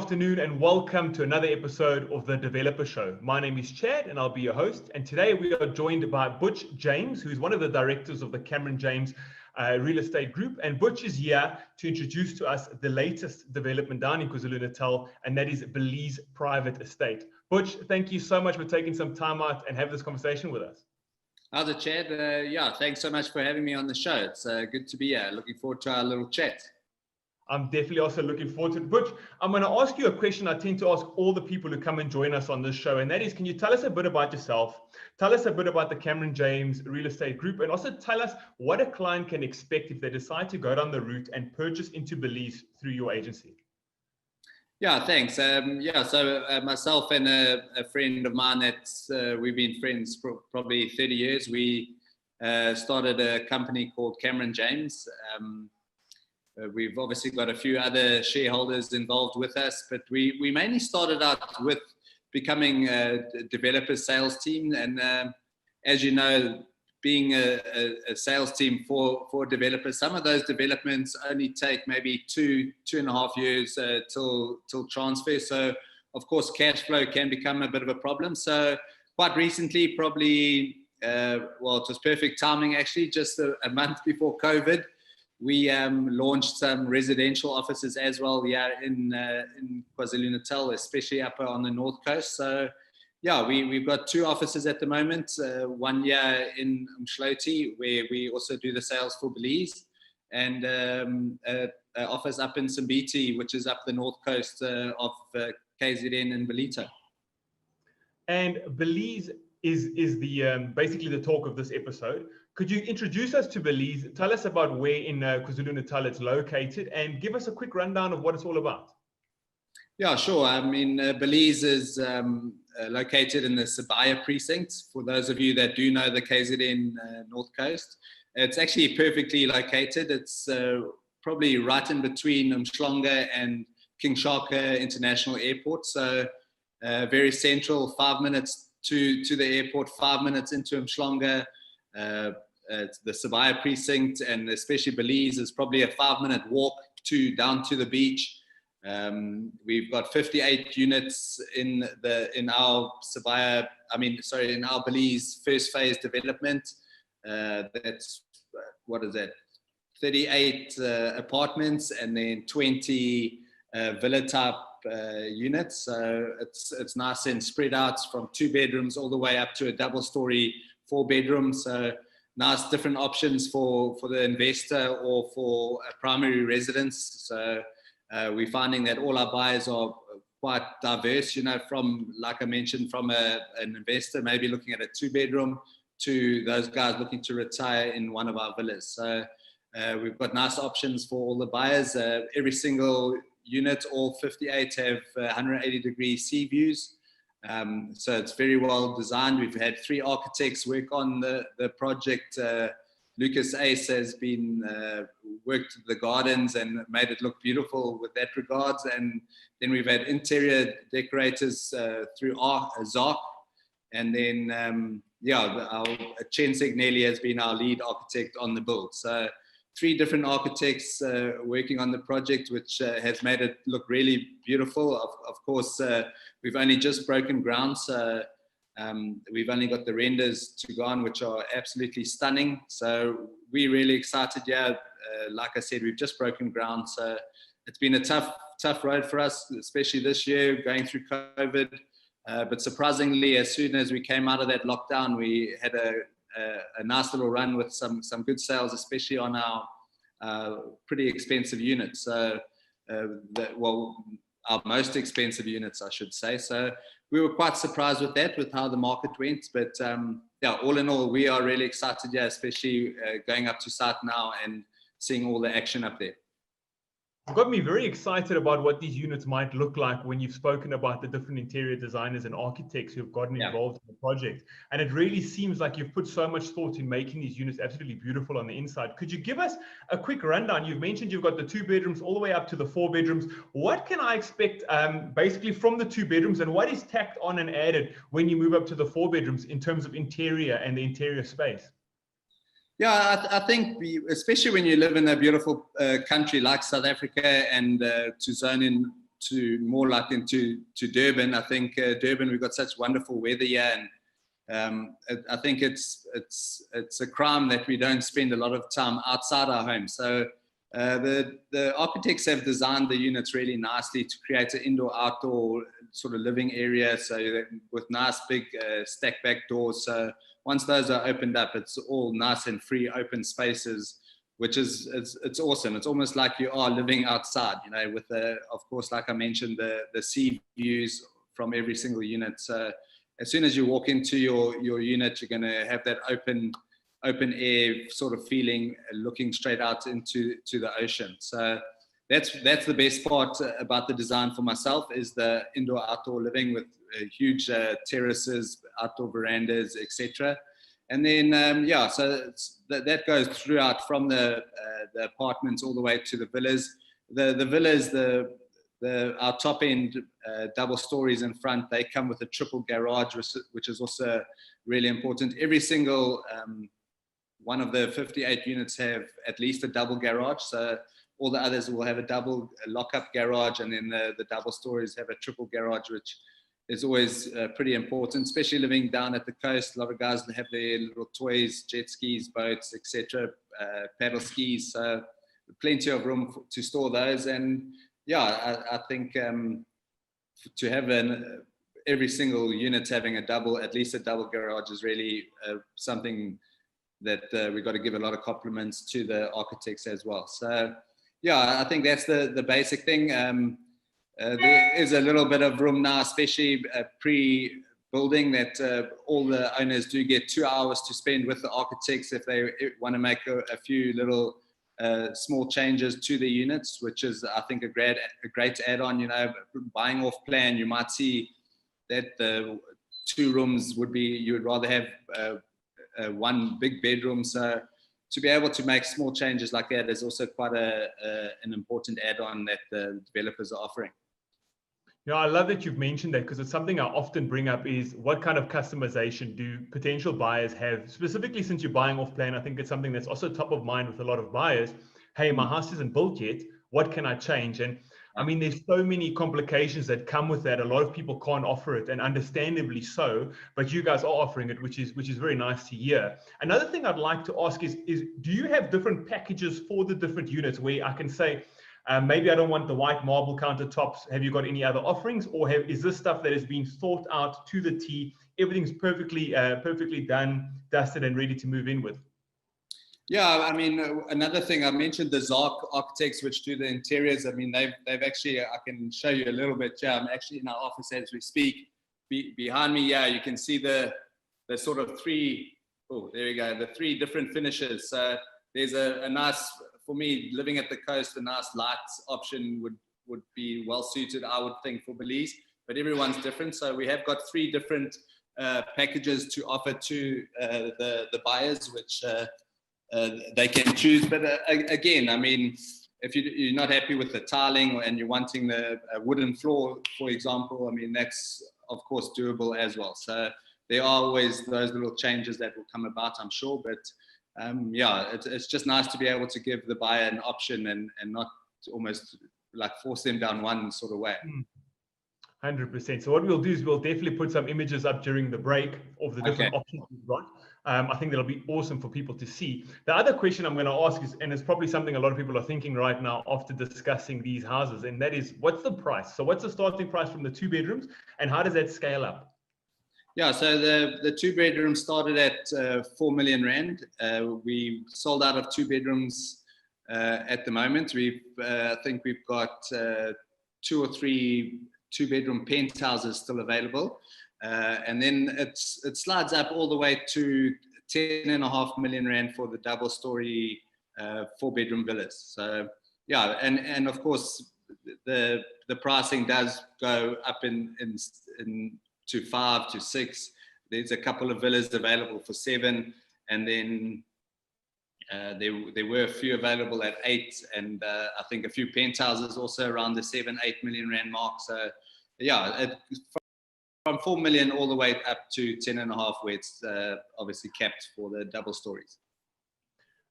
afternoon and welcome to another episode of The Developer Show. My name is Chad and I'll be your host. And today we are joined by Butch James, who is one of the directors of the Cameron James Real Estate Group. And Butch is here to introduce to us the latest development down in KwaZulu-Natal, and that is Balize Private Estate. Butch, thank you so much for taking some time out and have this conversation with us. How's it, Chad? Thanks so much for having me on the show. It's good to be here. Looking forward to our little chat. I'm definitely also looking forward to it. Butch, I'm going to ask you a question I tend to ask all the people who come and join us on this show, and that is, can you tell us a bit about yourself? Tell us a bit about the Cameron James Real Estate Group, and also tell us what a client can expect if they decide to go down the route and purchase into Belize through your agency. Yeah, thanks. So myself and a friend of mine that we've been friends for probably 30 years, we started a company called Cameron James. We've obviously got a few other shareholders involved with us, but we mainly started out with becoming a developer sales team. And as you know, being a sales team for developers, some of those developments only take maybe two and a half years till transfer. So of course, cash flow can become a bit of a problem. So quite recently, probably, it was perfect timing actually, just a month before COVID, we launched some residential offices as well here in KwaZulu-Natal, especially up on the north coast. So yeah, we've got two offices at the moment, one here in Umdloti, where we also do the sales for Belize, and an office up in Simbiti, which is up the north coast of KZN and Belito. And Belize is the basically the talk of this episode. Could you introduce us to Belize? Tell us about where in KwaZulu-Natal it's located, and give us a quick rundown of what it's all about. Yeah, sure. I mean, Belize is located in the Sibaya precinct. For those of you that do know the KZN North Coast, it's actually perfectly located. It's probably right in between Umhlanga and King Shaka International Airport. So very central, 5 minutes to the airport, 5 minutes into Umhlanga. The Sibaya precinct, and especially Belize, is probably a 5-minute walk down to the beach. We've got 58 units in our Belize first phase development. That's 38 apartments and then 20 villa type units. So it's nice and spread out from 2 bedrooms all the way up to a double-story 4-bedroom. So nice different options for the investor or for a primary residence. So we're finding that all our buyers are quite diverse, from, like I mentioned, from an investor maybe looking at a 2-bedroom to those guys looking to retire in one of our villas. So we've got nice options for all the buyers. Every single unit, all 58, have 180-degree sea views. So it's very well designed. We've had 3 architects work on the project. Lucas Ace has been worked the gardens and made it look beautiful with that regards. And then we've had interior decorators through Zark. And then, our Chen Signelli has been our lead architect on the build. So 3 different architects working on the project, which has made it look really beautiful. Of course, we've only just broken ground, so we've only got the renders to go on, which are absolutely stunning. So we're really excited. Yeah, like I said, we've just broken ground, so it's been a tough road for us, especially this year going through COVID. But surprisingly, as soon as we came out of that lockdown, we had a nice little run with some good sales, especially on our pretty expensive units. So, our most expensive units, I should say. So we were quite surprised with that, with how the market went. But all in all, we are really excited, especially going up to site now and seeing all the action up there. You've got me very excited about what these units might look like when you've spoken about the different interior designers and architects who've gotten involved in the project. And it really seems like you've put so much thought in making these units absolutely beautiful on the inside. Could you give us a quick rundown? You've mentioned you've got the 2 bedrooms all the way up to the 4 bedrooms. What can I expect basically from the 2 bedrooms, and what is tacked on and added when you move up to the 4 bedrooms in terms of interior and the interior space? Yeah, I think especially when you live in a beautiful country like South Africa, and to zone in to more like into Durban. I think Durban, we've got such wonderful weather here, and I think it's a crime that we don't spend a lot of time outside our home. So the architects have designed the units really nicely to create an indoor-outdoor sort of living area, so that with nice big stack back doors. So once those are opened up, it's all nice and free open spaces, which is it's awesome. It's almost like you are living outside, you know, with of course, like I mentioned, the sea views from every single unit. So as soon as you walk into your unit, you're going to have that open air sort of feeling, looking straight out into the ocean. So that's the best part about the design for myself, is the indoor-outdoor living with huge terraces, outdoor verandas, etc. And then so that goes throughout from the apartments all the way to the villas. The villas, our top end double stories in front, they come with a triple garage, which is also really important. Every single one of the 58 units have at least a double garage. So all the others will have a double lock-up garage, and then the double stories have a triple garage, which is always pretty important, especially living down at the coast. A lot of guys have their little toys, jet skis, boats, etc., paddle skis. So plenty of room to store those. And yeah, I think to have every single unit having at least a double garage is really something that we've got to give a lot of compliments to the architects as well. So yeah, I think that's the basic thing. There is a little bit of room now, especially pre-building, that all the owners do get 2 hours to spend with the architects if they want to make a few little small changes to the units, which is, I think, a great add-on. You know, buying off plan, you might see that the 2 rooms you would rather have one big bedroom. So to be able to make small changes like that is also quite an important add-on that the developers are offering. Yeah, I love that you've mentioned that, because it's something I often bring up, is what kind of customization do potential buyers have? Specifically, since you're buying off plan, I think it's something that's also top of mind with a lot of buyers. Hey, my house isn't built yet. What can I change? And I mean, there's so many complications that come with that. A lot of people can't offer it, and understandably so, but you guys are offering it, which is very nice to hear. Another thing I'd like to ask is do you have different packages for the different units, where I can say, maybe I don't want the white marble countertops. Have you got any other offerings, or is this stuff that has been thought out to the T? Everything's perfectly done, dusted, and ready to move in with. Yeah, I mean, another thing, I mentioned the Zark architects, which do the interiors. I mean, they've actually, I can show you a little bit. Yeah, I'm actually in our office as we speak. Behind me, yeah, you can see the sort of three, oh, there we go, the 3 different finishes. So there's a nice, for me, living at the coast, a nice light option would be well suited, I would think, for Belize, but everyone's different. So we have got 3 different packages to offer to the buyers, which they can choose. But again, I mean, if you're not happy with the tiling and you're wanting the wooden floor, for example, I mean, that's of course doable as well. So there are always those little changes that will come about, I'm sure. But yeah, it's just nice to be able to give the buyer an option and not almost like force them down one sort of way. 100%. So what we'll do is we'll definitely put some images up during the break of the different options we've got. I think that'll be awesome for people to see. The other question I'm going to ask is, and it's probably something a lot of people are thinking right now after discussing these houses, and that is, what's the price? So what's the starting price from the 2 bedrooms, and how does that scale up? Yeah, so the 2 bedrooms started at 4 million rand. We sold out of 2 bedrooms at the moment. I think we've got 2 or 3 2-bedroom penthouses still available. And then it slides up all the way to 10.5 million rand for the double story 4-bedroom villas. So yeah, and of course the pricing does go up in to 5 to 6. There's a couple of villas available for 7, and then there were a few available at 8, and I think a few penthouses also around the 7-8 million rand mark. So yeah, from 4 million all the way up to 10.5, where it's obviously capped for the double stories.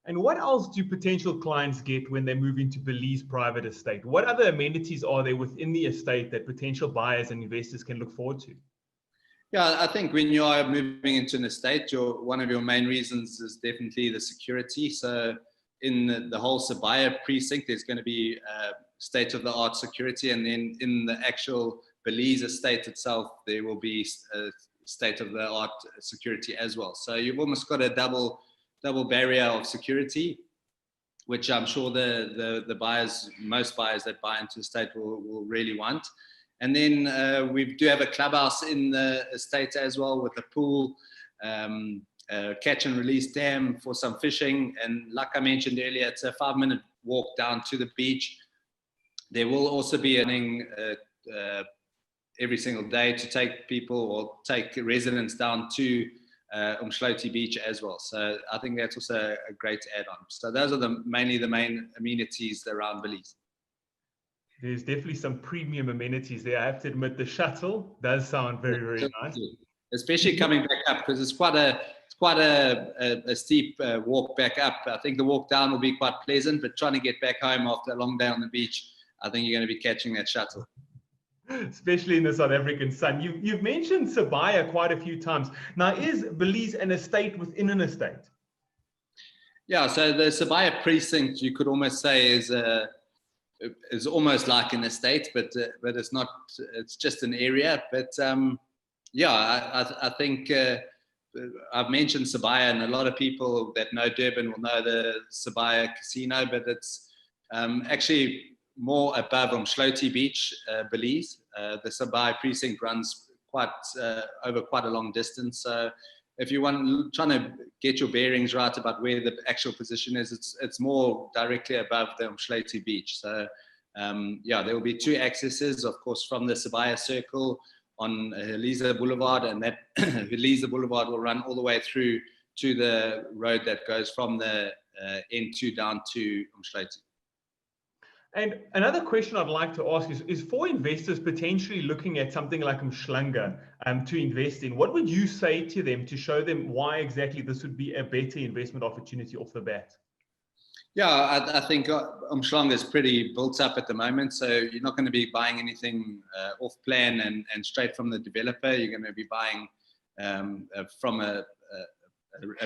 And what else do potential clients get when they move into Balize Private Estate? What other amenities are there within the estate that potential buyers and investors can look forward to? Yeah, I think when you are moving into an estate, one of your main reasons is definitely the security. So in the whole Sabaya precinct, there's going to be state-of-the-art security, and then in the actual Balize estate itself, there will be state-of-the-art security as well. So you've almost got a double barrier of security, which I'm sure the buyers, most buyers that buy into the estate will really want. And then we do have a clubhouse in the estate as well, with a pool, catch and release dam for some fishing. And like I mentioned earlier, it's a 5-minute walk down to the beach. There will also be running every single day to take people or take residents down to Umdloti Beach as well. So I think that's also a great add-on. So those are mainly the main amenities around Belize. There's definitely some premium amenities there. I have to admit, the shuttle does sound very, very nice. Especially coming back up, because it's quite a steep walk back up. I think the walk down will be quite pleasant, but trying to get back home after a long day on the beach, I think you're going to be catching that shuttle. Especially in the South African sun. You've mentioned Sabaya quite a few times. Now, is Belize an estate within an estate? Yeah, so the Sabaya precinct, you could almost say, is almost like an estate, but it's not. It's just an area. But I think I've mentioned Sabaya, and a lot of people that know Durban will know the Sabaya Casino, but it's actually more above Umdloti Beach, Belize. The Sabaya precinct runs over quite a long distance. So if you trying to get your bearings right about where the actual position is, it's more directly above the Umdloti Beach. So there will be 2 accesses, of course, from the Sabaya Circle on Eliza Boulevard, and that Eliza Boulevard will run all the way through to the road that goes from the N2 down to Umdloti. And another question I'd like to ask is for investors potentially looking at something like Umhlanga to invest in, what would you say to them to show them why exactly this would be a better investment opportunity off the bat? Yeah, I think Umhlanga is pretty built up at the moment, so you're not going to be buying anything off plan and straight from the developer. You're going to be buying from a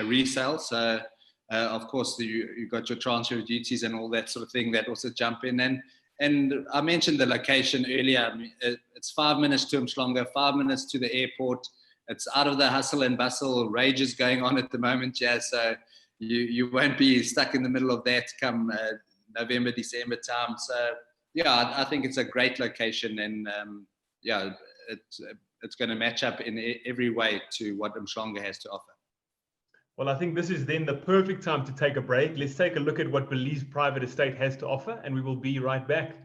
resale. So of course, you got your transfer duties and all that sort of thing that also jump in. And I mentioned the location earlier. I mean, it's 5 minutes to Umhlanga, 5 minutes to the airport. It's out of the hustle and bustle. Rages going on at the moment, yeah. So you won't be stuck in the middle of that come November, December time. So yeah, I think it's a great location, and it's going to match up in every way to what Umhlanga has to offer. Well, I think this is then the perfect time to take a break. Let's take a look at what Balize Private Estate has to offer, and we will be right back.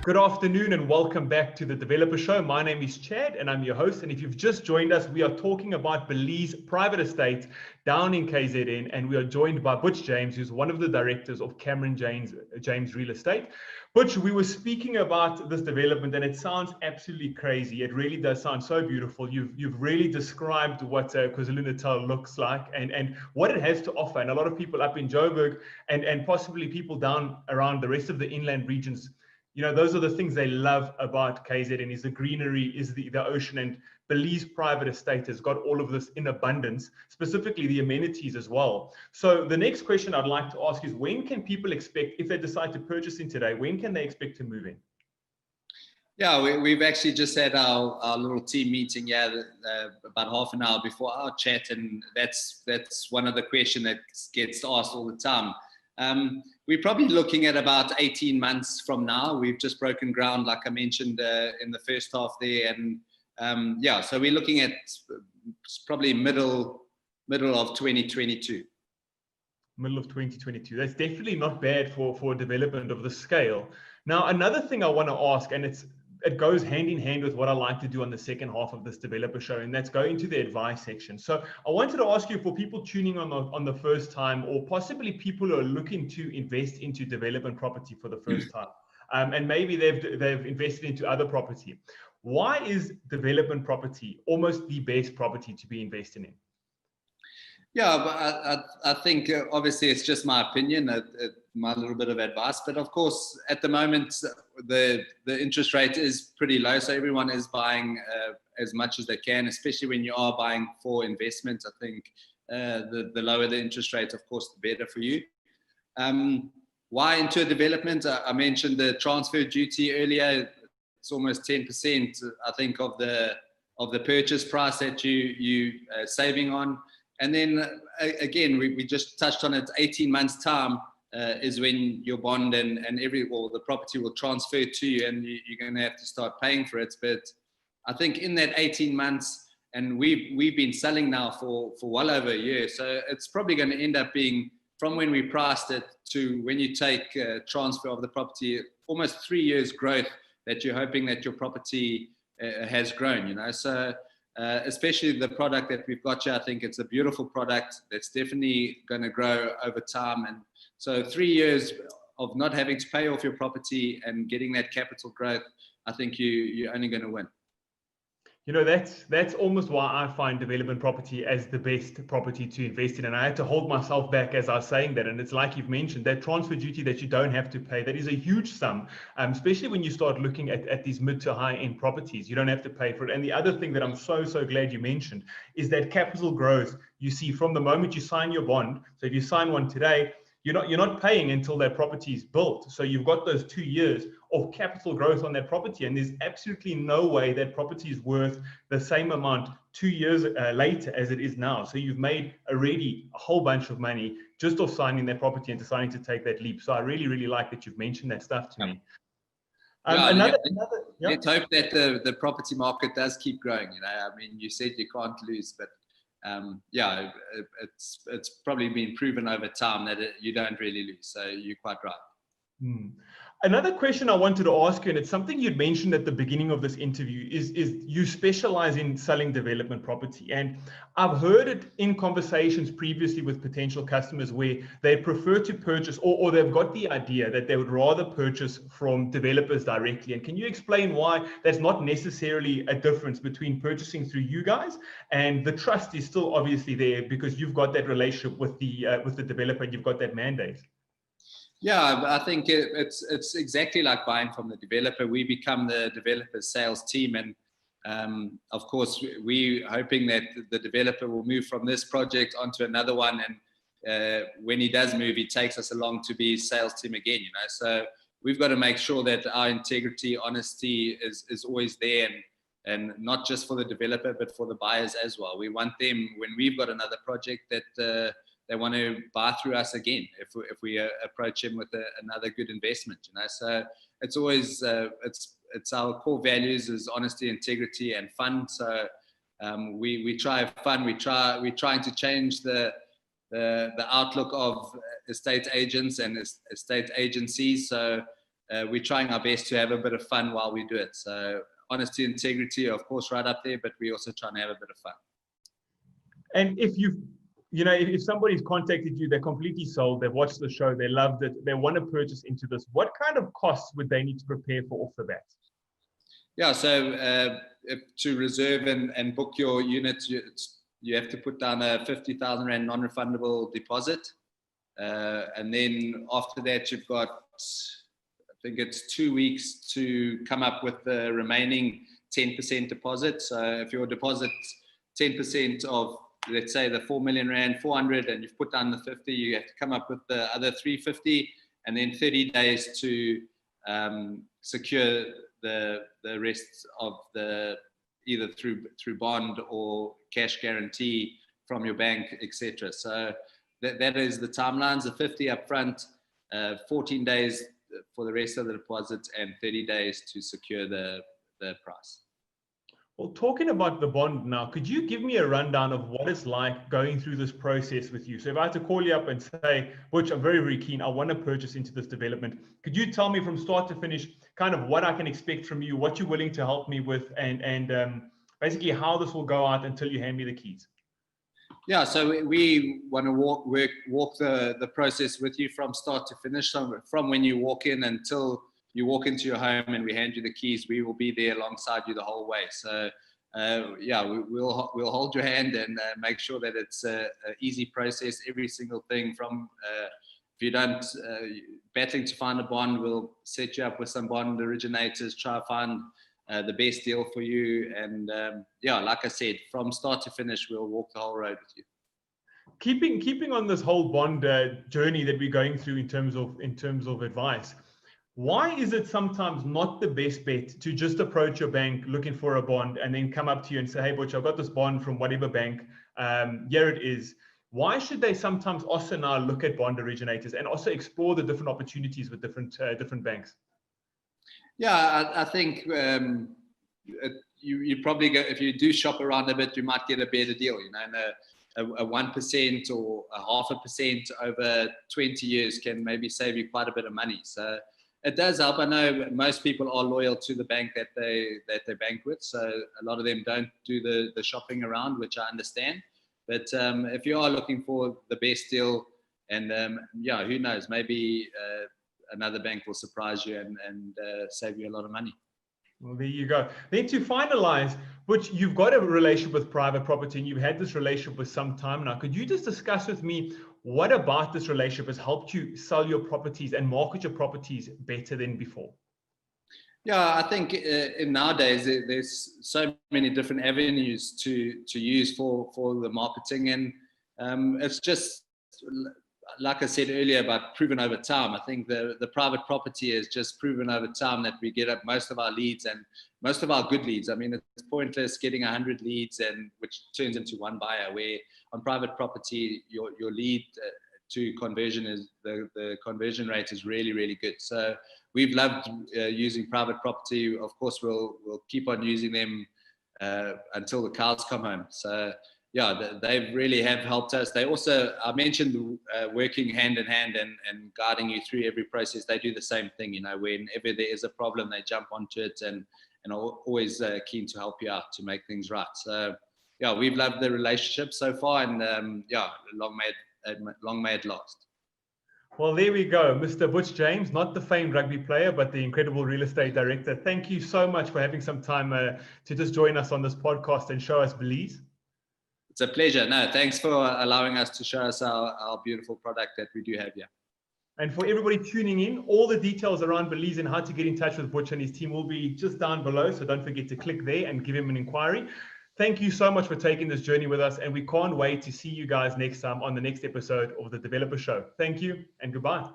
Good afternoon and welcome back to the Developer Show. My name is Chad and I'm your host. And if you've just joined us, we are talking about Balize Private Estate down in KZN, and we are joined by Butch James, who's one of the directors of Cameron James Real Estate. Butch, we were speaking about this development and it sounds absolutely crazy. It really does sound so beautiful. You've really described what KwaZulu-Natal looks like and what it has to offer. And a lot of people up in Joburg and possibly people down around the rest of the inland regions, you know, those are the things they love about KZN, is the greenery, is the ocean, and Balize Private Estate has got all of this in abundance, specifically the amenities as well. So the next question I'd like to ask is, when can people expect, if they decide to purchase in today, when can they expect to move in? Yeah, we've actually just had our little team meeting about half an hour before our chat, and that's one of the questions that gets asked all the time. We're probably looking at about 18 months from now. We've just broken ground, like I mentioned in the first half there, and so we're looking at probably middle of 2022. Middle of 2022. That's definitely not bad for a development of the scale. Now, another thing I want to ask, and it goes hand in hand with what I like to do on the second half of this developer show, and that's go into the advice section. So I wanted to ask you, for people tuning on the first time, or possibly people who are looking to invest into development property for the first time, and maybe they've invested into other property. Why is development property almost the best property to be investing in? Yeah, but I think obviously it's just my opinion, my little bit of advice. But of course, at the moment, the interest rate is pretty low, so everyone is buying as much as they can, especially when you are buying for investment. I think the lower the interest rate, of course, the better for you. Why into a development? I mentioned the transfer duty earlier. It's almost 10%, I think, of the purchase price that you saving on. And then again, we just touched on it. 18 months time is when your bond and the property will transfer to you, and you're going to have to start paying for it. But I think in that 18 months, and we've been selling now for well over a year, so it's probably going to end up being, from when we priced it to when you take transfer of the property, almost 3 years growth that you're hoping that your property has grown. You know, so. Especially the product that we've got here, I think it's a beautiful product that's definitely going to grow over time. And so 3 years of not having to pay off your property and getting that capital growth, I think you're only going to win. You know, that's almost why I find development property as the best property to invest in. And I had to hold myself back as I was saying that. And it's like you've mentioned, that transfer duty that you don't have to pay, that is a huge sum, especially when you start looking at these mid to high end properties. You don't have to pay for it. And the other thing that I'm so glad you mentioned is that capital growth you see from the moment you sign your bond. So if you sign one today, you're not paying until that property is built. So you've got those 2 years of capital growth on that property, and there's absolutely no way that property is worth the same amount 2 years later as it is now. So you've made already a whole bunch of money just off signing that property and deciding to take that leap. So I really like that you've mentioned that stuff to me. Let's hope that the property market does keep growing. You know, I mean, you said you can't lose, but it's probably been proven over time that you don't really lose. So you're quite right. Another question I wanted to ask you, and it's something you'd mentioned at the beginning of this interview, is you specialize in selling development property. And I've heard it in conversations previously with potential customers where they prefer to purchase, or they've got the idea that they would rather purchase from developers directly. And can you explain why that's not necessarily a difference between purchasing through you guys, and the trust is still obviously there because you've got that relationship with the developer, and you've got that mandate? Yeah, I think it's exactly like buying from the developer. We become the developer's sales team, and of course we're hoping that the developer will move from this project onto another one, and when he does move, he takes us along to be sales team again. You know, so we've got to make sure that our integrity, honesty is always there, and not just for the developer but for the buyers as well. We want them, when we've got another project, that they want to buy through us again if we approach him with another good investment. You know, so it's always it's our core values is honesty, integrity, and fun. So we try fun. We're trying to change the outlook of estate agents and estate agencies. So we're trying our best to have a bit of fun while we do it. So honesty, integrity, of course, right up there, but we also trying to have a bit of fun. And if somebody's contacted you, they're completely sold, they've watched the show, they loved it, they want to purchase into this, what kind of costs would they need to prepare for off the bat? Yeah, so to reserve and book your unit, you have to put down a 50,000 Rand non-refundable deposit. And then after that, you've got, I think it's 2 weeks to come up with the remaining 10% deposit. So if your deposit 10% of, let's say, the 4 million Rand, 400, and you've put down the 50, you have to come up with the other 350, and then 30 days to secure the rest of either through bond or cash guarantee from your bank, etc. So that is the timelines: the 50 up front, 14 days for the rest of the deposits, and 30 days to secure the price. Well, talking about the bond now, could you give me a rundown of what it's like going through this process with you? So if I had to call you up and say, Butch, I'm very, very keen, I want to purchase into this development. Could you tell me from start to finish kind of what I can expect from you, what you're willing to help me with, and basically how this will go out until you hand me the keys? Yeah, so we want to walk the process with you from start to finish, from when you walk in until you walk into your home and we hand you the keys. We will be there alongside you the whole way. So yeah, we'll hold your hand and make sure that it's an easy process. Every single thing from if you don't battling to find a bond, we'll set you up with some bond originators, try to find the best deal for you. And yeah, like I said, from start to finish, we'll walk the whole road with you. Keeping on this whole bond journey that we're going through in terms of advice, why is it sometimes not the best bet to just approach your bank looking for a bond and then come up to you and say, hey, Butch, I've got this bond from whatever bank, here it is. Why should they sometimes also now look at bond originators and also explore the different opportunities with different banks? Yeah, I think you probably go, if you do shop around a bit, you might get a better deal, you know, and a 1% or a 0.5% over 20 years can maybe save you quite a bit of money. So it does help. I know most people are loyal to the bank that they bank with, so a lot of them don't do the shopping around, which I understand. But if you are looking for the best deal, and yeah, who knows, maybe another bank will surprise you and save you a lot of money. Well, there you go. Then to finalize, Butch, you've got a relationship with private property and you've had this relationship for some time now. Could you just discuss with me what about this relationship has helped you sell your properties and market your properties better than before? Yeah, I think in nowadays there's so many different avenues to use for the marketing, and it's just like I said earlier about proven over time. I think the private property has just proven over time that we get up most of our leads and most of our good leads. I mean, it's pointless getting 100 leads and which turns into one buyer, where on private property, your lead to conversion is the conversion rate is really, really good. So we've loved using private property. Of course, we'll keep on using them until the cows come home. So yeah, they really have helped us. They also, I mentioned working hand in hand and guiding you through every process. They do the same thing, you know, whenever there is a problem, they jump onto it and are always keen to help you out to make things right. So yeah, we've loved the relationship so far, and yeah, long may it last. Well, there we go. Mr. Butch James, not the famed rugby player, but the incredible real estate director. Thank you so much for having some time to just join us on this podcast and show us Belize. It's a pleasure. No, thanks for allowing us to show us our beautiful product that we do have here. And for everybody tuning in, all the details around Belize and how to get in touch with Butch and his team will be just down below. So don't forget to click there and give him an inquiry. Thank you so much for taking this journey with us. And we can't wait to see you guys next time on the next episode of the Developer Show. Thank you and goodbye.